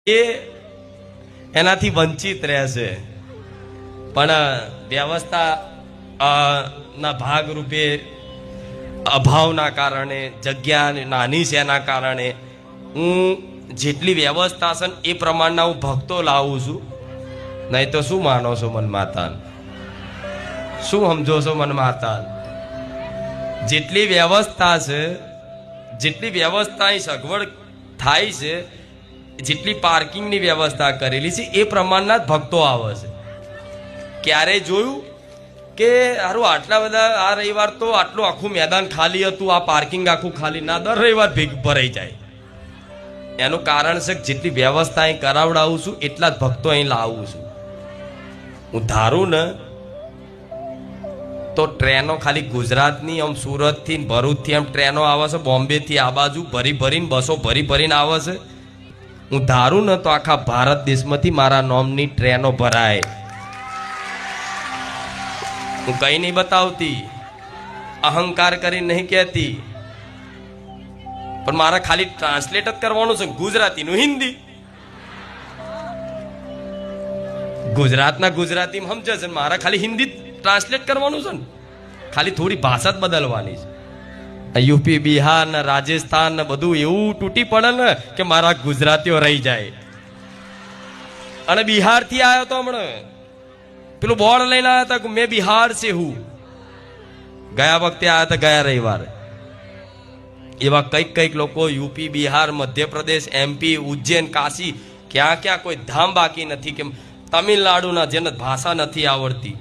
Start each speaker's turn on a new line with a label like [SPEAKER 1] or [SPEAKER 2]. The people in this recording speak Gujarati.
[SPEAKER 1] એ એનાથી વંચિત રહેશે, પણ વ્યવસ્થા ના ભાગરૂપે અભાવના કારણે, જગ્યા નાની છે એના કારણે હું જેટલી વ્યવસ્થા છે એ પ્રમાણના હું ભક્તો લાવું છું. નહીં તો શું માનો છો મન માતા? શું સમજો છો મન માતા? જેટલી વ્યવસ્થા છે, જેટલી વ્યવસ્થા સગવડ થાય છે, જેટલી પાર્કિંગની વ્યવસ્થા કરેલી છે એ પ્રમાણના જ ભક્તો આવે છે. ક્યારેય જોયું કે હારું આટલા બધા આ રવિવાર તો આટલું આખું મેદાન ખાલી હતું, આ પાર્કિંગ આખું ખાલી ના? દર રવિવાર ભરાઈ જાય. એનું કારણ છે કે જેટલી વ્યવસ્થા અહીં કરાવડાવું છું એટલા જ ભક્તો અહીં લાવું છું. હું ધારું ને તો ટ્રેનો ખાલી ગુજરાતની આમ સુરતથી ભરૂચથી આમ ટ્રેનો આવે છે, બોમ્બેથી આ બાજુ ભરી ભરીને બસો ભરી ભરીને આવે છે. હું ધારું ને તો આખા ભારત દેશમાંથી મારા નોમની ટ્રેનો ભરાય. હું કઈ નહીં બતાવતી, અહંકાર કરી નહીં કહેતી, પણ મારે ખાલી ટ્રાન્સલેટ જ કરવાનું છે, ગુજરાતીનું હિન્દી. ગુજરાતના ગુજરાતી સમજે છે, મારે ખાલી હિન્દી ટ્રાન્સલેટ કરવાનું છે ને, ખાલી થોડી ભાષા જ બદલવાની છે. યુપી, બિહાર ને રાજસ્થાન ને બધું એવું તૂટી પડે ને કે મારા ગુજરાતીઓ રહી જાય. અને બિહાર થી આવ્યો તો હમણાં પેલું બોર્ડ લઈને આવ્યા હતા કે મેં બિહાર છે હું. ગયા વખતે આવ્યા હતા, ગયા રવિવારે. એવા કઈક લોકો યુપી, બિહાર, મધ્યપ્રદેશ, એમપી, ઉજ્જૈન, કાશી, ક્યાં ક્યાં કોઈ ધામ બાકી નથી કે તમિલનાડુના જેને ભાષા નથી આવડતી